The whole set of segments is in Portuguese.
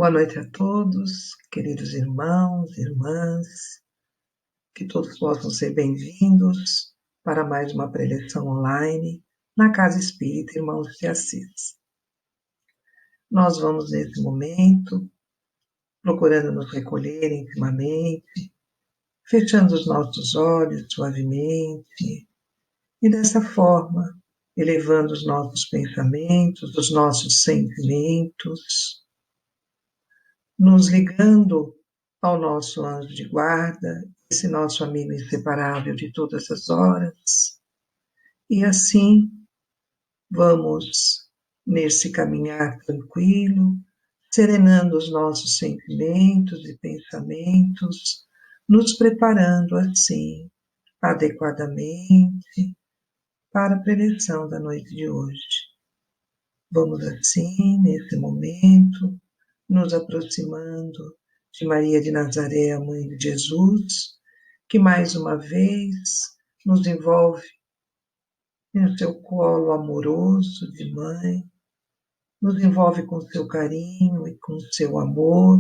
Boa noite a todos, queridos irmãos, irmãs, que todos possam ser bem-vindos para mais uma preleção online na Casa Espírita Irmãos de Assis. Nós vamos, nesse momento, procurando nos recolher intimamente, fechando os nossos olhos suavemente e, dessa forma, elevando os nossos pensamentos, os nossos sentimentos, nos ligando ao nosso anjo de guarda, esse nosso amigo inseparável de todas as horas. E assim, vamos nesse caminhar tranquilo, serenando os nossos sentimentos e pensamentos, nos preparando assim, adequadamente, para a preleção da noite de hoje. Vamos assim, nesse momento, nos aproximando de Maria de Nazaré, a Mãe de Jesus, que mais uma vez nos envolve em seu colo amoroso de mãe, nos envolve com seu carinho e com seu amor,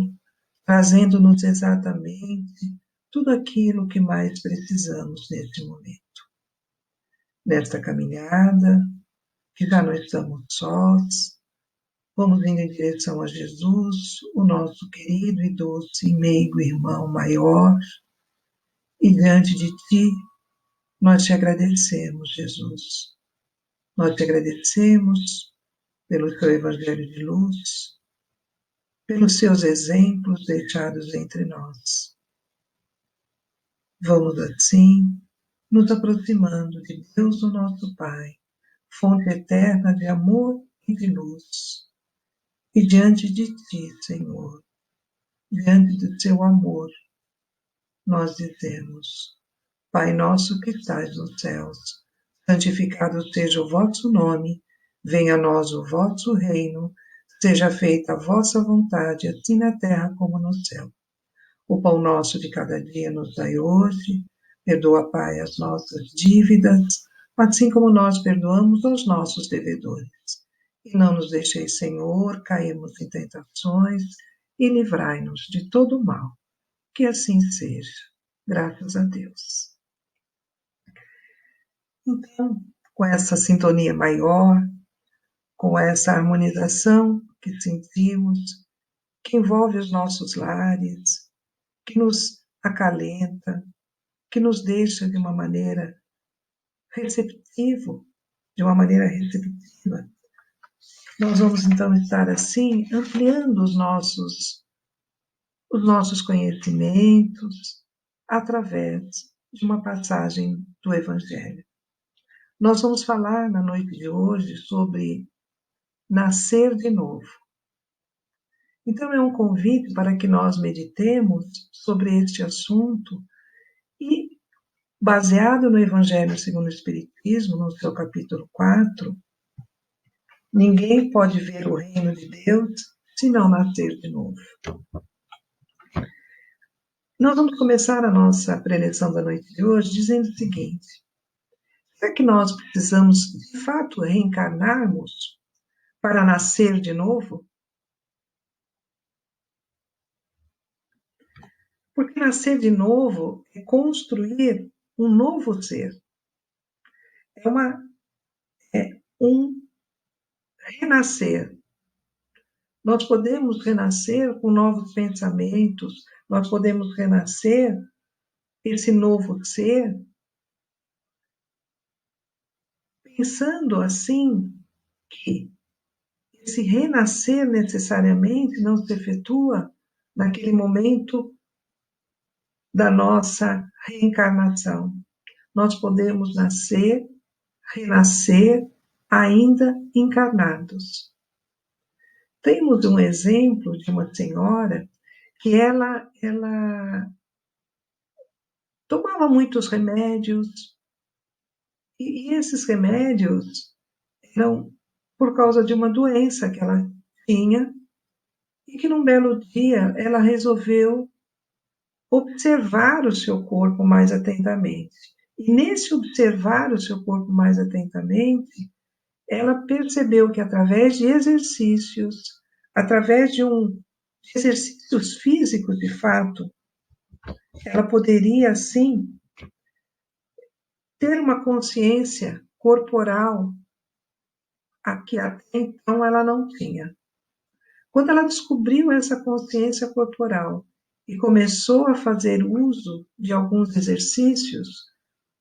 trazendo-nos exatamente tudo aquilo que mais precisamos neste momento. Nesta caminhada, que já não estamos sós, vamos indo em direção a Jesus, o nosso querido e doce e meigo irmão maior, e diante de Ti, nós te agradecemos, Jesus. Nós te agradecemos pelo Teu Evangelho de luz, pelos Seus exemplos deixados entre nós. Vamos assim, nos aproximando de Deus, o nosso Pai, fonte eterna de amor e de luz. E diante de Ti, Senhor, diante do Teu amor, nós dizemos: Pai nosso que estais nos céus, santificado seja o vosso nome, venha a nós o vosso reino, seja feita a vossa vontade, assim na terra como no céu. O pão nosso de cada dia nos dai hoje, perdoa, Pai, as nossas dívidas, assim como nós perdoamos aos nossos devedores. E não nos deixeis, Senhor, cairmos em tentações, e livrai-nos de todo o mal. Que assim seja. Graças a Deus. Então, com essa sintonia maior, com essa harmonização que sentimos, que envolve os nossos lares, que nos acalenta, que nos deixa de uma maneira receptiva, nós vamos então estar assim, ampliando os nossos conhecimentos através de uma passagem do Evangelho. Nós vamos falar na noite de hoje sobre nascer de novo. Então é um convite para que nós meditemos sobre este assunto e, baseado no Evangelho segundo o Espiritismo, no seu capítulo 4, ninguém pode ver o reino de Deus se não nascer de novo. Nós vamos começar a nossa preleção da noite de hoje dizendo o seguinte: será que nós precisamos de fato reencarnarmos para nascer de novo? Porque nascer de novo é construir um novo ser. É um renascer. Nós podemos renascer com novos pensamentos, nós podemos renascer esse novo ser pensando assim que esse renascer necessariamente não se efetua naquele momento da nossa reencarnação. Nós podemos nascer, renascer, ainda encarnados. Temos um exemplo de uma senhora que ela tomava muitos remédios, e esses remédios eram por causa de uma doença que ela tinha, e que num belo dia ela resolveu observar o seu corpo mais atentamente. E nesse observar o seu corpo mais atentamente, ela percebeu que através de exercícios, através de um de exercícios físicos, de fato, ela poderia, sim, ter uma consciência corporal a que até então ela não tinha. Quando ela descobriu essa consciência corporal e começou a fazer uso de alguns exercícios,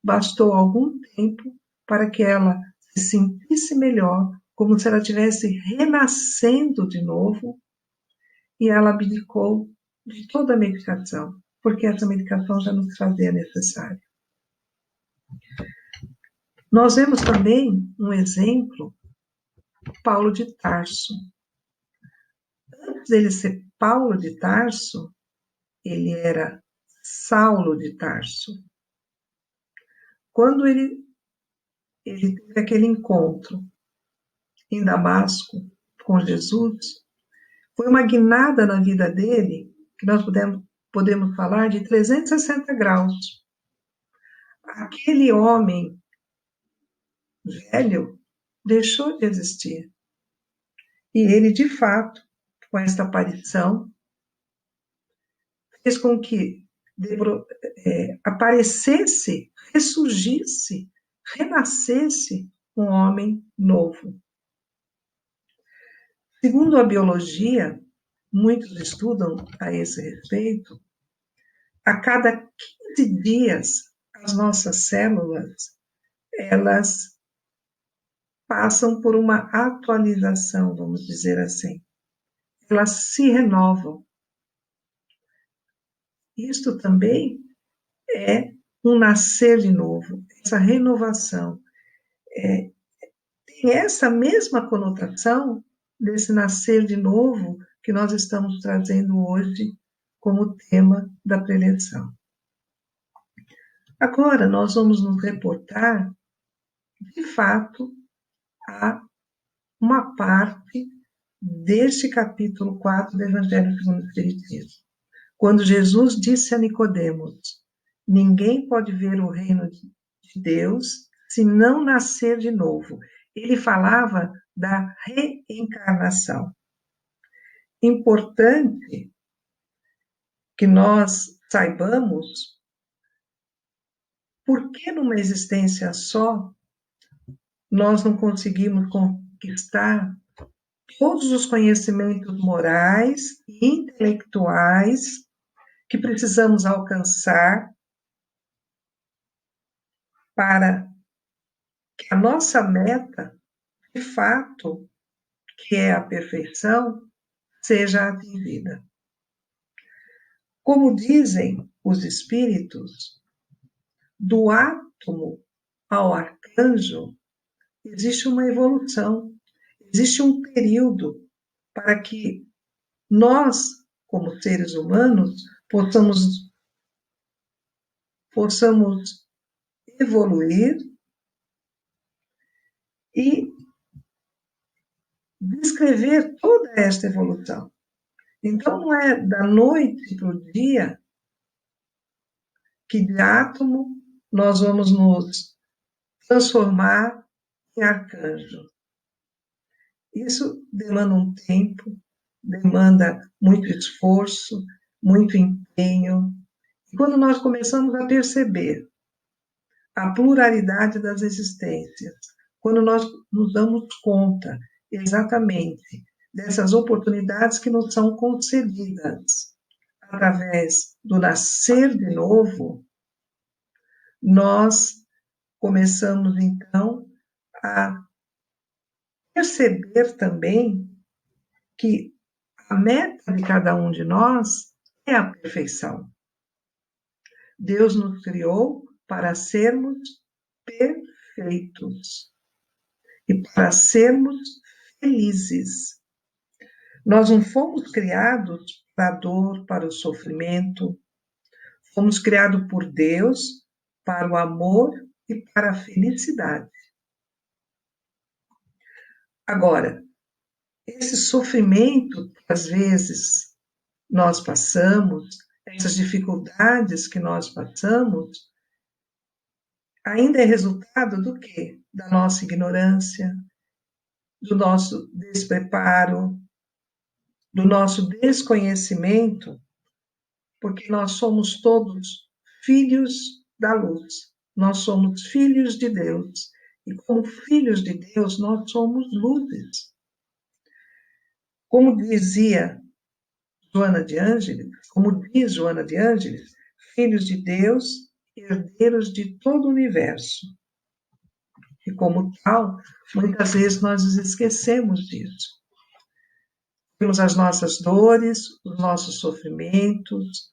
bastou algum tempo para que ela se sentisse melhor, como se ela estivesse renascendo de novo, e ela abdicou de toda a medicação, porque essa medicação já não se fazia necessária. Nós vemos também um exemplo, Paulo de Tarso. Antes dele ser Paulo de Tarso, ele era Saulo de Tarso. Quando ele teve aquele encontro em Damasco com Jesus, foi uma guinada na vida dele, que nós podemos falar de 360 graus. Aquele homem velho deixou de existir. E ele, de fato, com esta aparição, fez com que aparecesse, ressurgisse, renascesse um homem novo. Segundo a biologia, muitos estudam a esse respeito, a cada 15 dias as nossas células, elas passam por uma atualização, vamos dizer assim. Elas se renovam. Isto também é um nascer de novo, essa renovação. Tem essa mesma conotação desse nascer de novo que nós estamos trazendo hoje como tema da preleção. Agora, nós vamos nos reportar, de fato, a uma parte deste capítulo 4 do Evangelho segundo o Espiritismo. Quando Jesus disse a Nicodemos: ninguém pode ver o reino de Deus se não nascer de novo. Ele falava da reencarnação. Importante que nós saibamos por que numa existência só nós não conseguimos conquistar todos os conhecimentos morais e intelectuais que precisamos alcançar para que a nossa meta, de fato, que é a perfeição, seja atingida. Como dizem os espíritos, do átomo ao arcanjo existe uma evolução, existe um período para que nós, como seres humanos, possamos evoluir e descrever toda esta evolução. Então, não é da noite para o dia que de átomo nós vamos nos transformar em arcanjo. Isso demanda um tempo, demanda muito esforço, muito empenho. E quando nós começamos a perceber a pluralidade das existências, quando nós nos damos conta exatamente dessas oportunidades que nos são concedidas através do nascer de novo, nós começamos então a perceber também que a meta de cada um de nós é a perfeição. Deus nos criou para sermos perfeitos e para sermos felizes. Nós não fomos criados para a dor, para o sofrimento. Fomos criados por Deus para o amor e para a felicidade. Agora, esse sofrimento que às vezes nós passamos, essas dificuldades que nós passamos, ainda é resultado do quê? Da nossa ignorância, do nosso despreparo, do nosso desconhecimento, porque nós somos todos filhos da luz, nós somos filhos de Deus, e como filhos de Deus, nós somos luzes. Como dizia Joana de Ângeles, como diz Joana de Ângeles, filhos de Deus, herdeiros de todo o universo. E como tal, muitas vezes nós nos esquecemos disso. Temos as nossas dores, os nossos sofrimentos,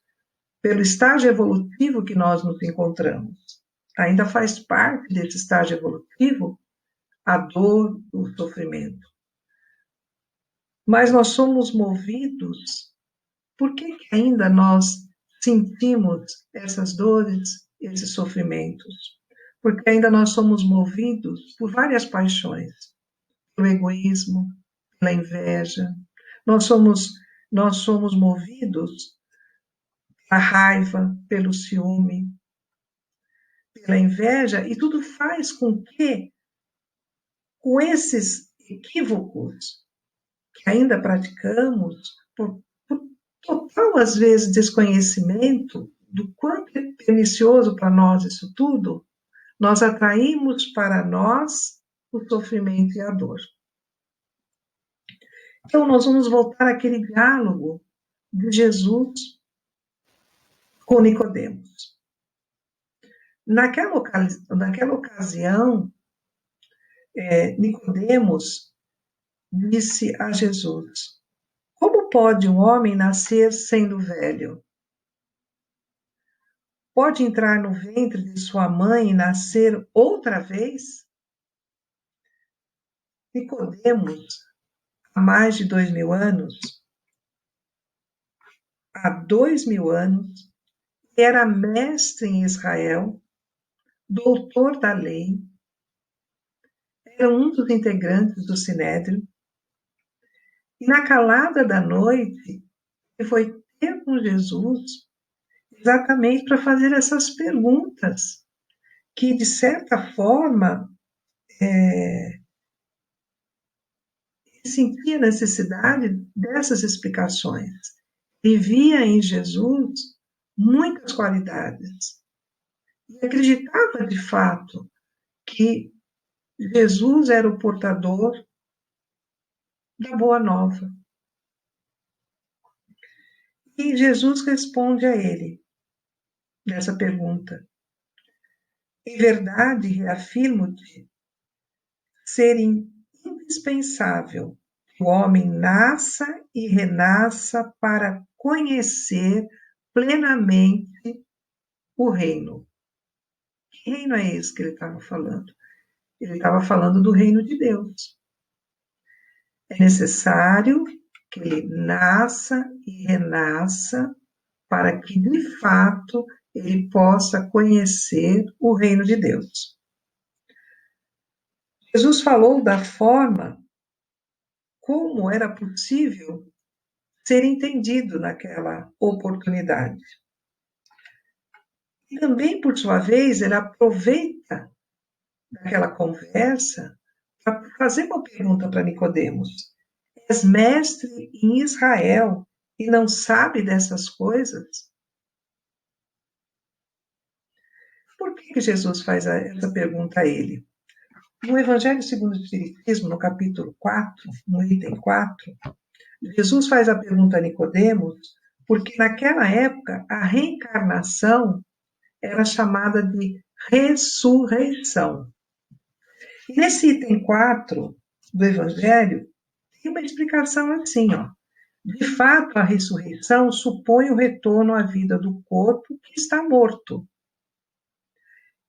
pelo estágio evolutivo que nós nos encontramos. Ainda faz parte desse estágio evolutivo a dor, o sofrimento. Mas nós somos movidos, por que ainda nós sentimos essas dores, esses sofrimentos? Porque ainda nós somos movidos por várias paixões, pelo egoísmo, pela inveja. Nós somos movidos pela raiva, pelo ciúme, pela inveja, e tudo faz com que, com esses equívocos que ainda praticamos, por total, às vezes, desconhecimento do quanto é pernicioso para nós isso tudo, nós atraímos para nós o sofrimento e a dor. Então, nós vamos voltar àquele diálogo de Jesus com Nicodemos. Naquela ocasião, Nicodemos disse a Jesus: como pode um homem nascer sendo velho? Pode entrar no ventre de sua mãe e nascer outra vez? Nicodemos, há mais de 2000 anos, há 2000 anos, era mestre em Israel, doutor da lei, era um dos integrantes do Sinédrio, e na calada da noite, ele foi ter com Jesus exatamente para fazer essas perguntas, que, de certa forma, sentia a necessidade dessas explicações. E via em Jesus muitas qualidades. E acreditava, de fato, que Jesus era o portador da Boa Nova. E Jesus responde a ele nessa pergunta: em verdade, reafirmo-te ser indispensável que o homem nasça e renasça para conhecer plenamente o reino. Que reino é esse que ele estava falando? Ele estava falando do reino de Deus. É necessário que ele nasça e renasça para que, de fato, ele possa conhecer o reino de Deus. Jesus falou da forma como era possível ser entendido naquela oportunidade. E também, por sua vez, ele aproveita daquela conversa para fazer uma pergunta para Nicodemos: és mestre em Israel e não sabe dessas coisas? Por que Jesus faz essa pergunta a ele? No Evangelho segundo o Espiritismo, no capítulo 4, no item 4, Jesus faz a pergunta a Nicodemos porque naquela época a reencarnação era chamada de ressurreição. E nesse item 4 do Evangelho tem uma explicação assim, ó. De fato, a ressurreição supõe o retorno à vida do corpo que está morto,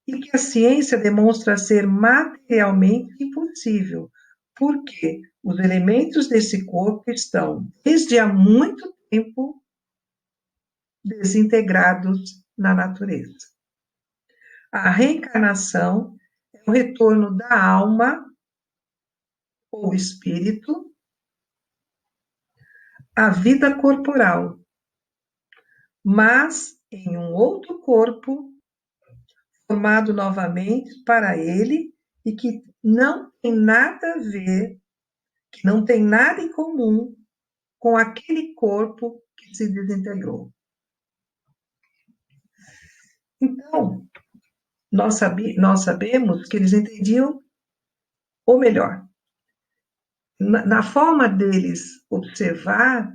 e que a ciência demonstra ser materialmente impossível, porque os elementos desse corpo estão, desde há muito tempo, desintegrados na natureza. A reencarnação é o retorno da alma ou espírito à vida corporal, mas em um outro corpo formado novamente para ele e que não tem nada a ver, que não tem nada em comum com aquele corpo que se desintegrou. Então, nós sabemos que eles entendiam, ou melhor, na forma deles observar,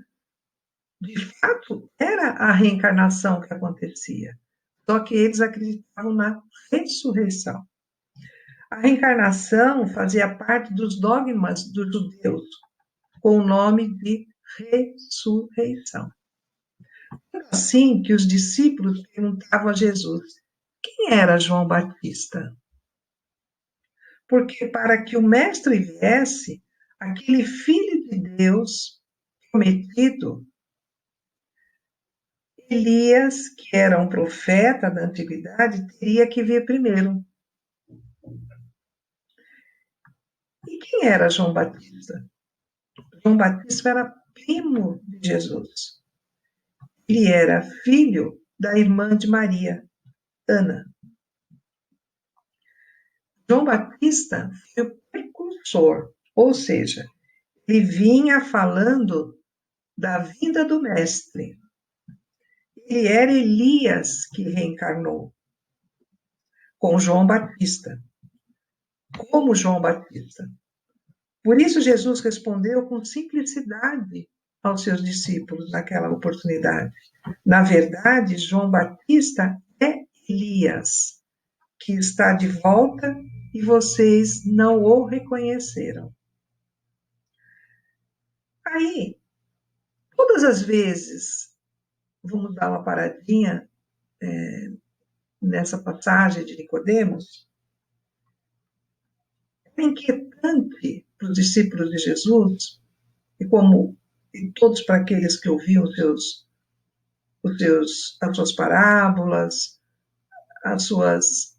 de fato, era a reencarnação que acontecia. Só que eles acreditavam na ressurreição. A reencarnação fazia parte dos dogmas dos judeus, com o nome de ressurreição. Assim que os discípulos perguntavam a Jesus: quem era João Batista? Porque para que o Mestre viesse, aquele Filho de Deus prometido, Elias, que era um profeta da antiguidade, teria que vir primeiro. E quem era João Batista? João Batista era primo de Jesus. Ele era filho da irmã de Maria, Ana. João Batista foi o precursor, ou seja, ele vinha falando da vinda do Mestre. Ele era Elias que reencarnou com João Batista, como João Batista. Por isso Jesus respondeu com simplicidade aos seus discípulos naquela oportunidade. Na verdade, João Batista é Elias, que está de volta e vocês não o reconheceram. Aí, todas as vezes, vamos dar uma paradinha nessa passagem de Nicodemos, é inquietante para os discípulos de Jesus, e todos para aqueles que ouviam as suas parábolas, as suas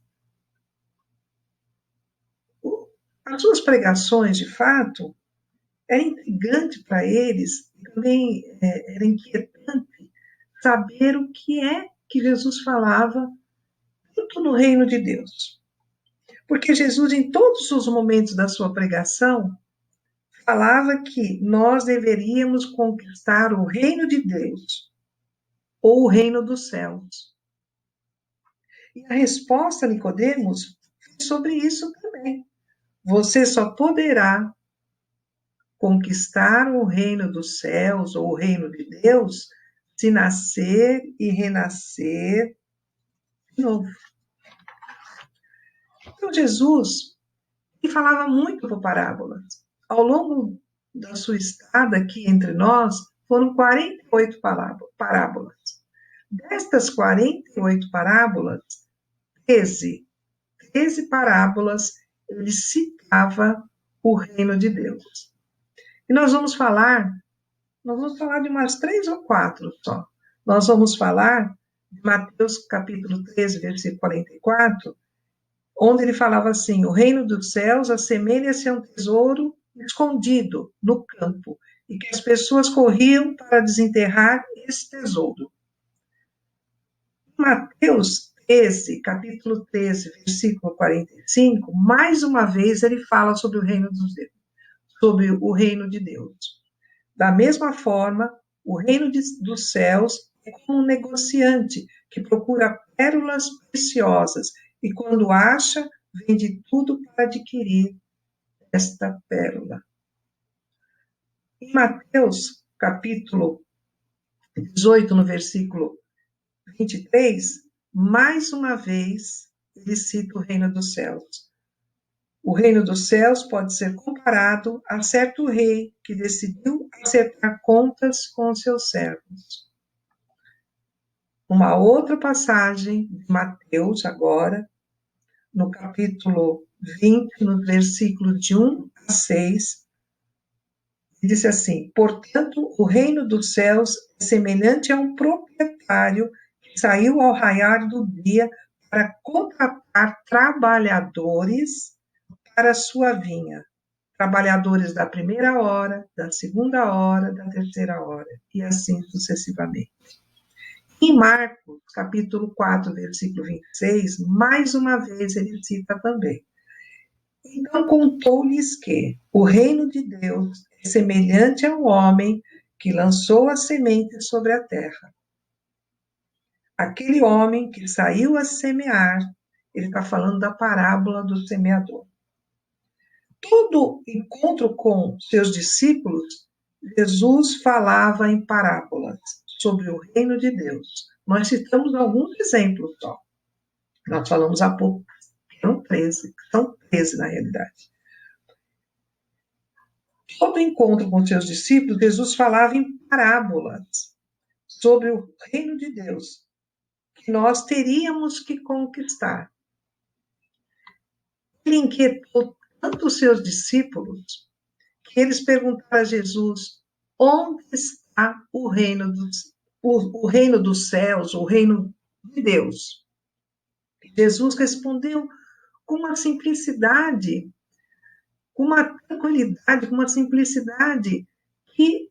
pregações, de fato, era intrigante para eles, e também era inquietante saber o que é que Jesus falava tanto no reino de Deus. Porque Jesus, em todos os momentos da sua pregação, falava que nós deveríamos conquistar o reino de Deus, ou o reino dos céus. E a resposta a Nicodemos foi sobre isso também. Você só poderá conquistar o reino dos céus ou o reino de Deus se nascer e renascer de novo. Então, Jesus falava muito por parábolas. Ao longo da sua estada aqui entre nós, foram 48 parábolas. Destas 48 parábolas, 13 parábolas, ele citava o reino de Deus. E nós vamos falar de umas 3 ou 4 só. Nós vamos falar de Mateus capítulo 13, versículo 44, onde ele falava assim: o reino dos céus assemelha-se a um tesouro escondido no campo, e que as pessoas corriam para desenterrar esse tesouro. Mateus 13, capítulo 13, versículo 45, mais uma vez ele fala sobre o reino de Deus. Da mesma forma, o reino dos céus é como um negociante que procura pérolas preciosas e, quando acha, vende tudo para adquirir esta pérola. Em Mateus, capítulo 18, no versículo 23, mais uma vez, ele cita o reino dos céus. O reino dos céus pode ser comparado a certo rei que decidiu acertar contas com seus servos. Uma outra passagem de Mateus, agora, no capítulo 20, no versículo de 1 a 6, disse assim: portanto, o reino dos céus é semelhante a um proprietário que saiu ao raiar do dia para contratar trabalhadores para a sua vinha. Trabalhadores da primeira hora, da segunda hora, da terceira hora, e assim sucessivamente. Em Marcos, capítulo 4, versículo 26, mais uma vez ele cita também: então contou-lhes que o reino de Deus é semelhante a um homem que lançou a semente sobre a terra. Aquele homem que saiu a semear, ele está falando da parábola do semeador. Todo encontro com seus discípulos, Jesus falava em parábolas sobre o reino de Deus. Nós citamos alguns exemplos só. Nós falamos há pouco, são 13 na realidade. Todo encontro com seus discípulos, Jesus falava em parábolas sobre o reino de Deus, que nós teríamos que conquistar. Ele inquietou tanto os seus discípulos que eles perguntaram a Jesus: onde está o reino dos céus, o reino de Deus? Jesus respondeu com uma simplicidade, com uma tranquilidade, com uma simplicidade que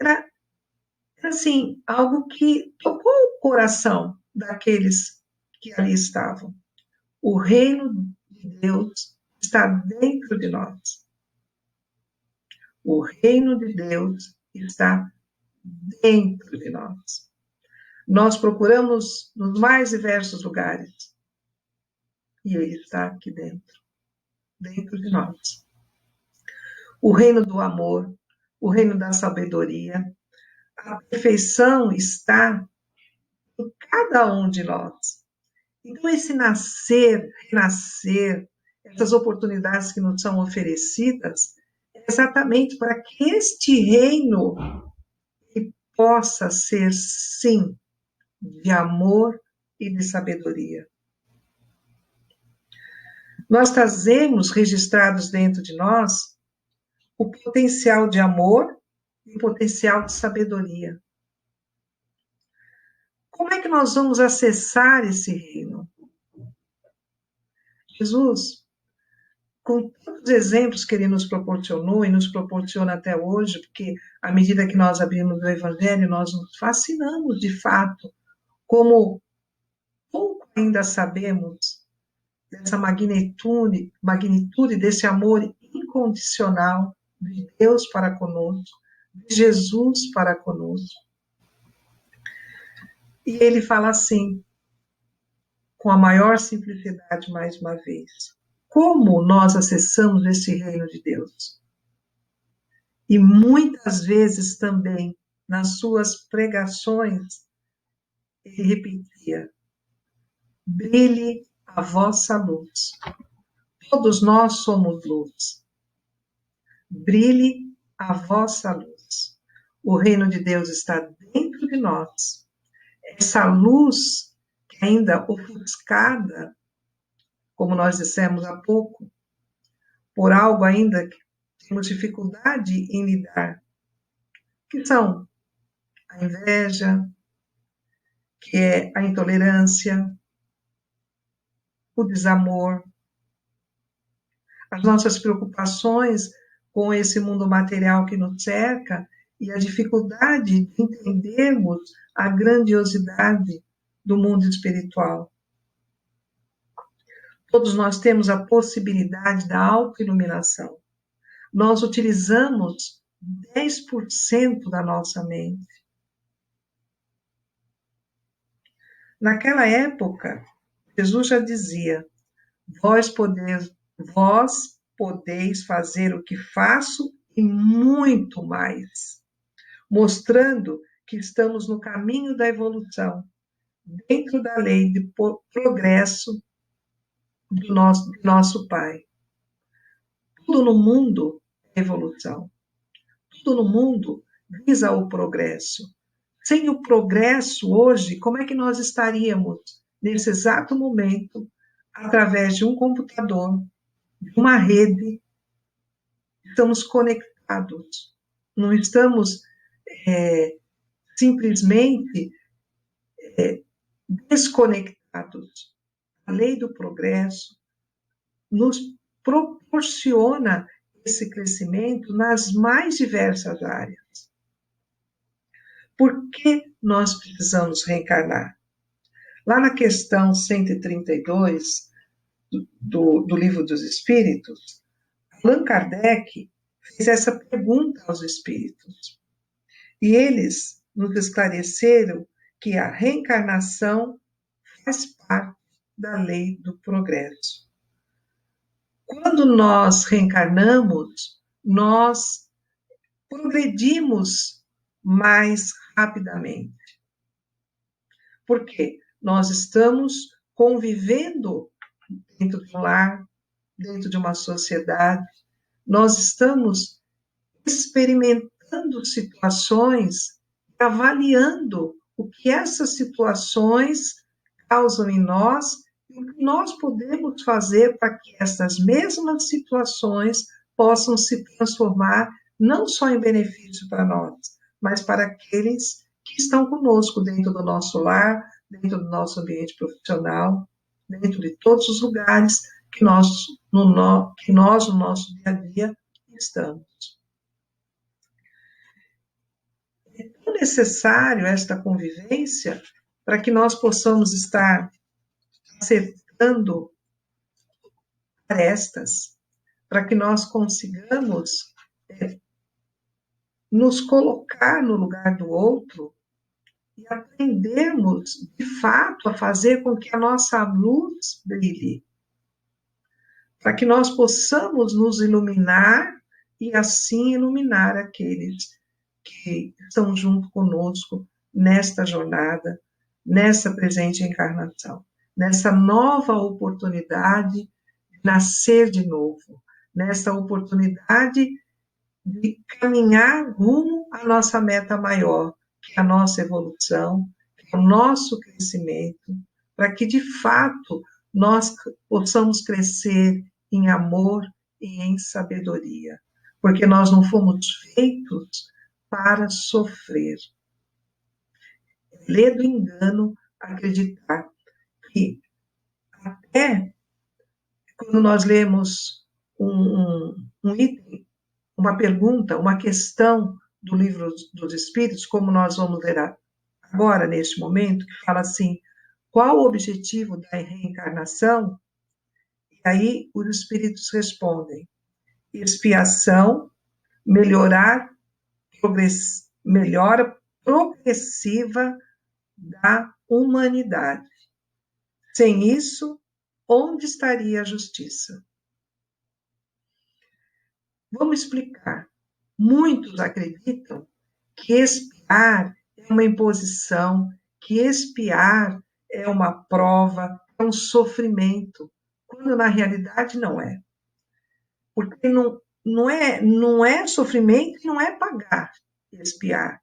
era assim, algo que tocou o coração daqueles que ali estavam. O reino de Deus está dentro de nós. O reino de Deus está dentro de nós. Nós procuramos nos mais diversos lugares e ele está aqui dentro de nós. O reino do amor, o reino da sabedoria, a perfeição está em cada um de nós. Então, esse nascer, renascer, essas oportunidades que nos são oferecidas, é exatamente para que este reino possa ser, sim, de amor e de sabedoria. Nós trazemos registrados dentro de nós o potencial de amor e o potencial de sabedoria. Como é que nós vamos acessar esse reino? Jesus, com tantos exemplos que ele nos proporcionou e nos proporciona até hoje, porque à medida que nós abrimos o Evangelho, nós nos fascinamos de fato, como pouco ainda sabemos dessa magnitude desse amor incondicional de Deus para conosco, de Jesus para conosco. E ele fala assim, com a maior simplicidade mais uma vez: como nós acessamos esse reino de Deus? E muitas vezes também, nas suas pregações, ele repetia: brilhe a vossa luz. Todos nós somos luz. Brilhe a vossa luz. O reino de Deus está dentro de nós. Essa luz, que ainda ofuscada, como nós dissemos há pouco, por algo ainda que temos dificuldade em lidar, que são a inveja, que é a intolerância, o desamor, as nossas preocupações com esse mundo material que nos cerca e a dificuldade de entendermos a grandiosidade do mundo espiritual. Todos nós temos a possibilidade da autoiluminação. Nós utilizamos 10% da nossa mente. Naquela época, Jesus já dizia: vós podeis fazer o que faço e muito mais, mostrando que estamos no caminho da evolução, dentro da lei de progresso do nosso Pai. Tudo no mundo é evolução. Tudo no mundo visa o progresso. Sem o progresso hoje, como é que nós estaríamos nesse exato momento, através de um computador, de uma rede? Estamos conectados, não estamos simplesmente desconectados. A lei do progresso nos proporciona esse crescimento nas mais diversas áreas. Por que nós precisamos reencarnar? Lá na questão 132 do Livro dos Espíritos, Allan Kardec fez essa pergunta aos espíritos: E eles nos esclareceram que a reencarnação faz parte da lei do progresso. Quando nós reencarnamos, nós progredimos mais rapidamente. Por quê? Nós estamos convivendo dentro de um lar, dentro de uma sociedade, nós estamos experimentando situações, avaliando o que essas situações causam em nós e o que nós podemos fazer para que essas mesmas situações possam se transformar não só em benefício para nós, mas para aqueles que estão conosco dentro do nosso lar, dentro do nosso ambiente profissional, dentro de todos os lugares que nós, no nosso dia a dia, estamos. É tão necessário esta convivência para que nós possamos estar acertando arestas, para que nós consigamos nos colocar no lugar do outro e aprendermos, de fato, a fazer com que a nossa luz brilhe, para que nós possamos nos iluminar e assim iluminar aqueles que estão junto conosco nesta jornada, nessa presente encarnação, nessa nova oportunidade de nascer de novo, nessa oportunidade de caminhar rumo à nossa meta maior, que é a nossa evolução, que é o nosso crescimento, para que de fato nós possamos crescer em amor e em sabedoria, porque nós não fomos feitos para sofrer. Ler do engano, acreditar que até quando nós lemos um item, uma pergunta, uma questão do livro dos Espíritos, como nós vamos ler agora, neste momento, que fala assim, qual o objetivo da reencarnação? E aí os Espíritos respondem, expiação, melhora progressiva da humanidade. Sem isso, onde estaria a justiça? Vamos explicar. Muitos acreditam que expiar é uma imposição, que expiar é uma prova, é um sofrimento, quando na realidade não é. Porque não é sofrimento e não é pagar, expiar.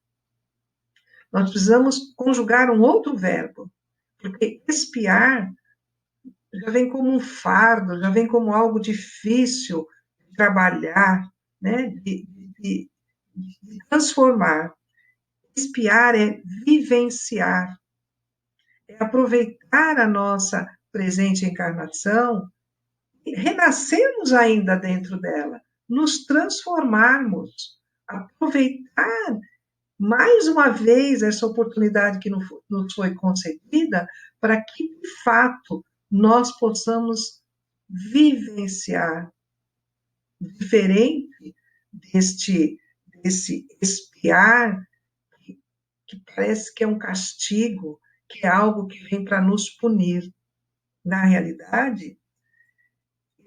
Nós precisamos conjugar um outro verbo, porque expiar já vem como um fardo, já vem como algo difícil de trabalhar, né? de transformar. Expiar é vivenciar, é aproveitar a nossa presente encarnação e renascermos ainda dentro dela, nos transformarmos, aproveitar mais uma vez essa oportunidade que nos foi concedida para que, de fato, nós possamos vivenciar diferente desse expiar que parece que é um castigo, que é algo que vem para nos punir. Na realidade,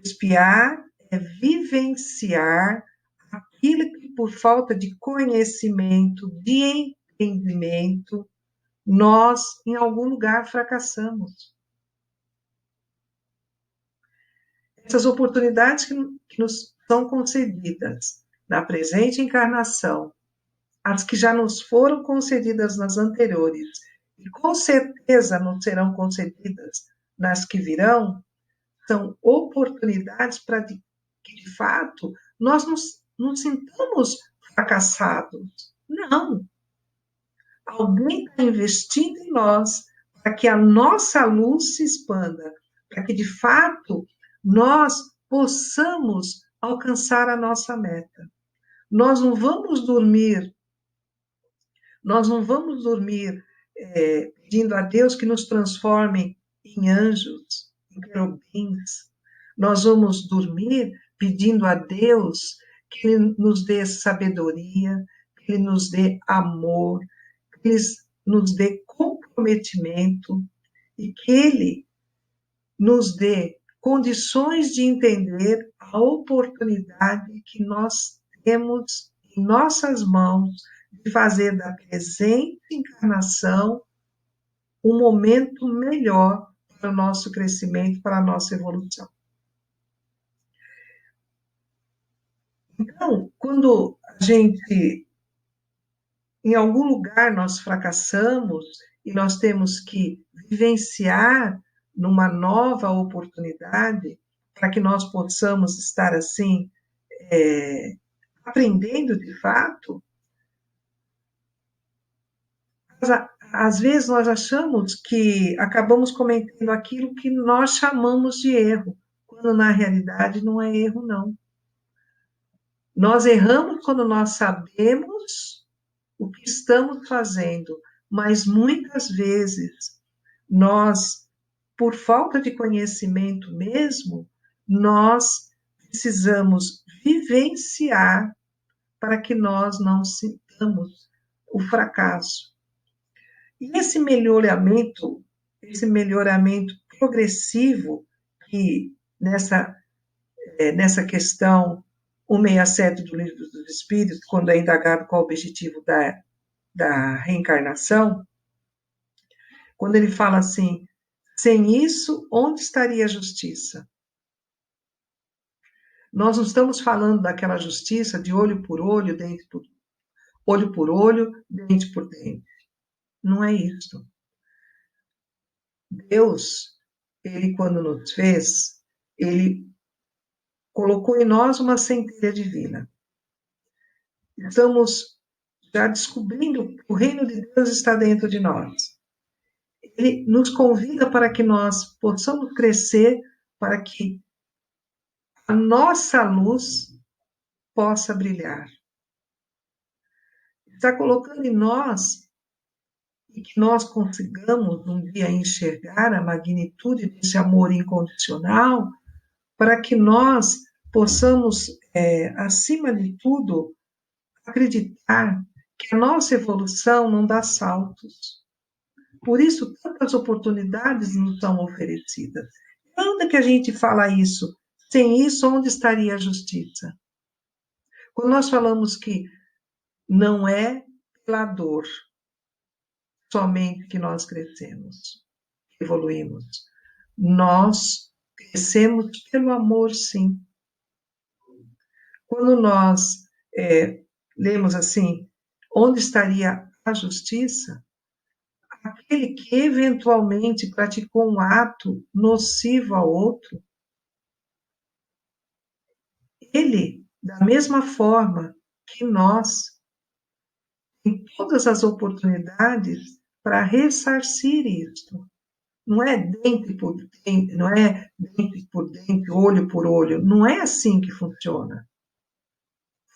expiar é vivenciar aquilo que, por falta de conhecimento, de entendimento, nós, em algum lugar, fracassamos. Essas oportunidades que nos são concedidas na presente encarnação, as que já nos foram concedidas nas anteriores, e com certeza não serão concedidas nas que virão, são oportunidades para que, de fato, nós não sintamos fracassados. Não. Alguém está investindo em nós para que a nossa luz se expanda, para que, de fato, nós possamos alcançar a nossa meta. Nós não vamos dormir pedindo a Deus que nos transforme em anjos, em querubins. Nós vamos dormir pedindo a Deus que Ele nos dê sabedoria, que Ele nos dê amor, que Ele nos dê comprometimento e que Ele nos dê condições de entender a oportunidade que nós temos em nossas mãos de fazer da presente encarnação um momento melhor para o nosso crescimento, para a nossa evolução. Então, quando a gente, em algum lugar, nós fracassamos e nós temos que vivenciar numa nova oportunidade para que nós possamos estar assim, aprendendo de fato, às vezes nós achamos que acabamos cometendo aquilo que nós chamamos de erro, quando na realidade não é erro, não. Nós erramos quando nós sabemos o que estamos fazendo, mas muitas vezes nós, por falta de conhecimento mesmo, nós precisamos vivenciar para que nós não sintamos o fracasso. E esse melhoramento progressivo que nessa questão 167 do Livro dos Espíritos, quando é indagado qual o objetivo da reencarnação, quando ele fala assim, sem isso, onde estaria a justiça? Nós não estamos falando daquela justiça de olho por olho, olho por olho, dente por dente. Não é isso. Deus, ele quando nos fez, ele colocou em nós uma centelha divina. Estamos já descobrindo que o reino de Deus está dentro de nós. Ele nos convida para que nós possamos crescer, para que a nossa luz possa brilhar. Está colocando em nós e que nós consigamos um dia enxergar a magnitude desse amor incondicional, para que nós possamos, acima de tudo, acreditar que a nossa evolução não dá saltos. Por isso, tantas oportunidades nos são oferecidas. Quando que a gente fala isso? Sem isso, onde estaria a justiça? Quando nós falamos que não é pela dor somente que nós crescemos, evoluímos. Nós crescemos pelo amor, sim. Quando nós lemos assim, onde estaria a justiça? Aquele que eventualmente praticou um ato nocivo ao outro, ele, da mesma forma que nós, tem todas as oportunidades para ressarcir isto. Não é dente por dente, não é dente por dente, olho por olho. Não é assim que funciona.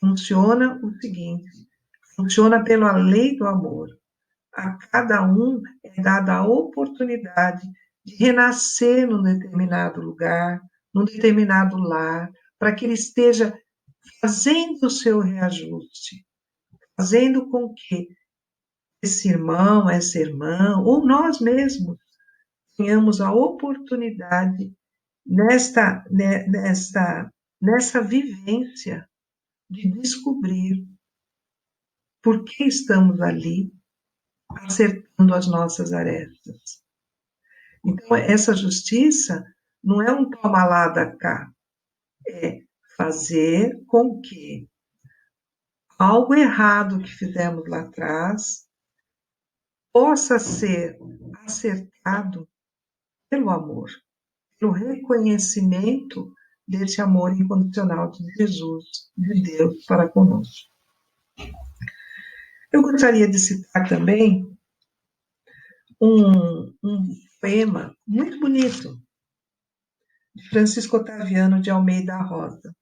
Funciona o seguinte, funciona pela lei do amor. A cada um é dada a oportunidade de renascer num determinado lugar, num determinado lar, para que ele esteja fazendo o seu reajuste, fazendo com que esse irmão, essa irmã, ou nós mesmos, tenhamos a oportunidade nessa vivência de descobrir por que estamos ali acertando as nossas arestas. Então, essa justiça não é um toma lá da cá, é fazer com que algo errado que fizemos lá atrás possa ser acertado pelo amor, pelo reconhecimento desse amor incondicional de Jesus, de Deus para conosco. Eu gostaria de citar também um poema muito bonito de Francisco Otaviano de Almeida Rosa.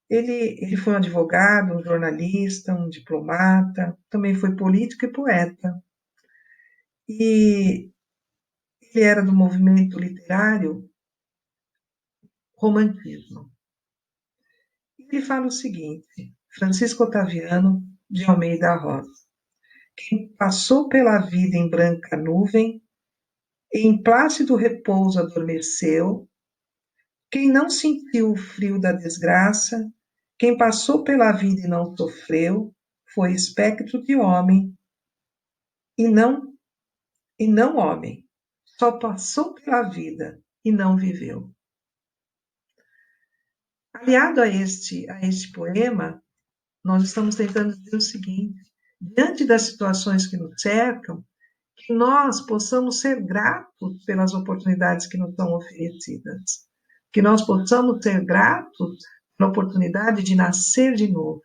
Ele foi um advogado, um jornalista, um diplomata, também foi político e poeta. E ele era do movimento literário Romantismo. Ele fala o seguinte, Francisco Otaviano, de Almeida Rosa. Quem passou pela vida em branca nuvem, em plácido repouso adormeceu. Quem não sentiu o frio da desgraça, quem passou pela vida e não sofreu, foi espectro de homem e não homem. Só passou pela vida e não viveu. Aliado a este poema, nós estamos tentando dizer o seguinte: diante das situações que nos cercam, que nós possamos ser gratos pelas oportunidades que nos são oferecidas, que nós possamos ser gratos pela oportunidade de nascer de novo,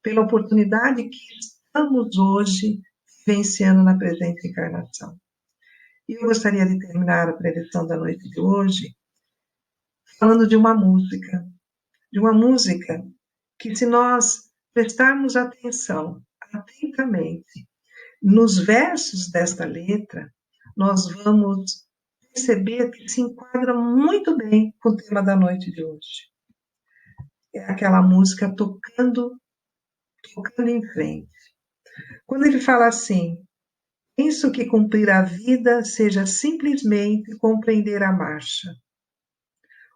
pela oportunidade que estamos hoje vivenciando na presente encarnação. E eu gostaria de terminar a preleção da noite de hoje falando de uma música que, se nós prestarmos atenção atentamente nos versos desta letra, nós vamos perceber que se enquadra muito bem com o tema da noite de hoje. É aquela música tocando em frente. Quando ele fala assim: penso que cumprir a vida seja simplesmente compreender a marcha.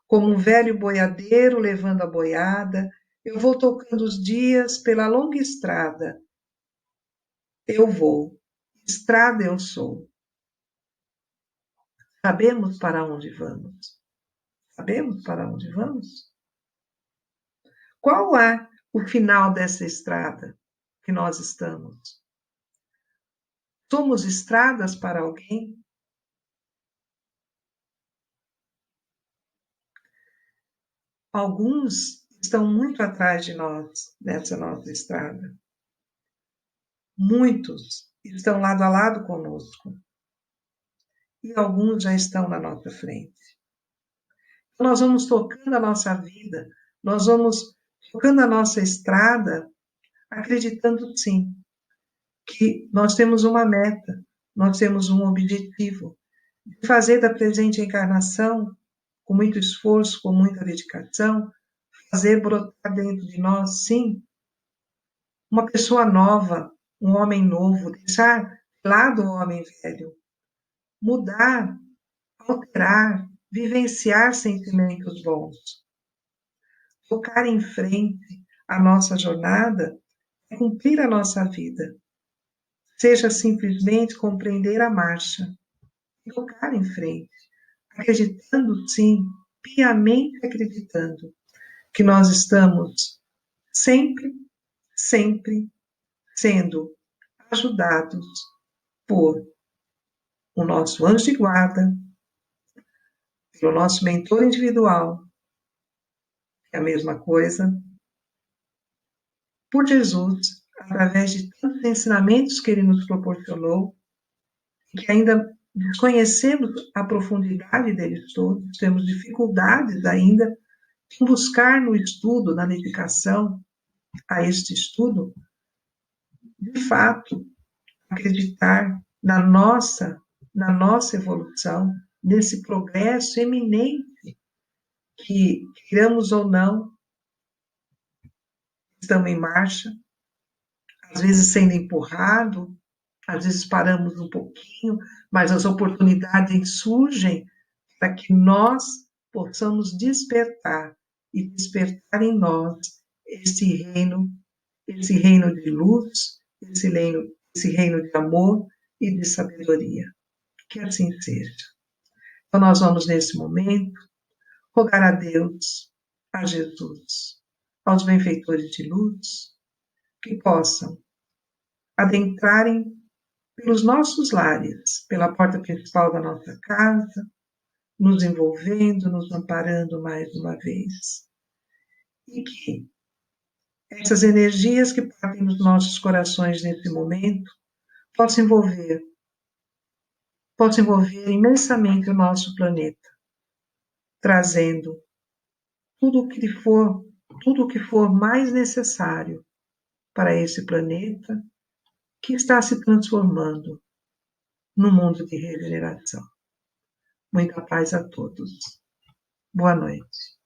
Como um velho boiadeiro levando a boiada, eu vou tocando os dias pela longa estrada. Eu vou, estrada eu sou. Sabemos para onde vamos? Sabemos para onde vamos? Qual é o final dessa estrada que nós estamos? Somos estradas para alguém? Alguns estão muito atrás de nós nessa nossa estrada. Muitos estão lado a lado conosco. E alguns já estão na nossa frente. Nós vamos tocando a nossa vida, nós vamos tocando a nossa estrada, acreditando sim, que nós temos uma meta, nós temos um objetivo, de fazer da presente encarnação, com muito esforço, com muita dedicação, fazer brotar dentro de nós, sim, uma pessoa nova, um homem novo, deixar lá do homem velho, mudar, alterar, vivenciar sentimentos bons, tocar em frente a nossa jornada, cumprir a nossa vida, seja simplesmente compreender a marcha, tocar em frente, acreditando sim, piamente acreditando, que nós estamos sempre, sempre sendo ajudados por o nosso anjo de guarda, pelo nosso mentor individual, que é a mesma coisa, por Jesus, através de tantos ensinamentos que ele nos proporcionou, que ainda desconhecemos a profundidade deles todos, temos dificuldades ainda em buscar no estudo, na dedicação a este estudo, de fato, acreditar na nossa evolução, nesse progresso eminente que, queiramos ou não, estamos em marcha, às vezes sendo empurrado, às vezes paramos um pouquinho, mas as oportunidades surgem para que nós possamos despertar e despertar em nós esse reino de luz, esse reino de amor e de sabedoria. Que assim seja. Então nós vamos nesse momento rogar a Deus, a Jesus, aos benfeitores de luz, que possam adentrarem pelos nossos lares, pela porta principal da nossa casa, nos envolvendo, nos amparando mais uma vez. E que essas energias que partem dos nossos corações nesse momento possam envolver imensamente o nosso planeta, trazendo tudo o que for mais necessário para esse planeta que está se transformando no mundo de regeneração. Muita paz a todos. Boa noite.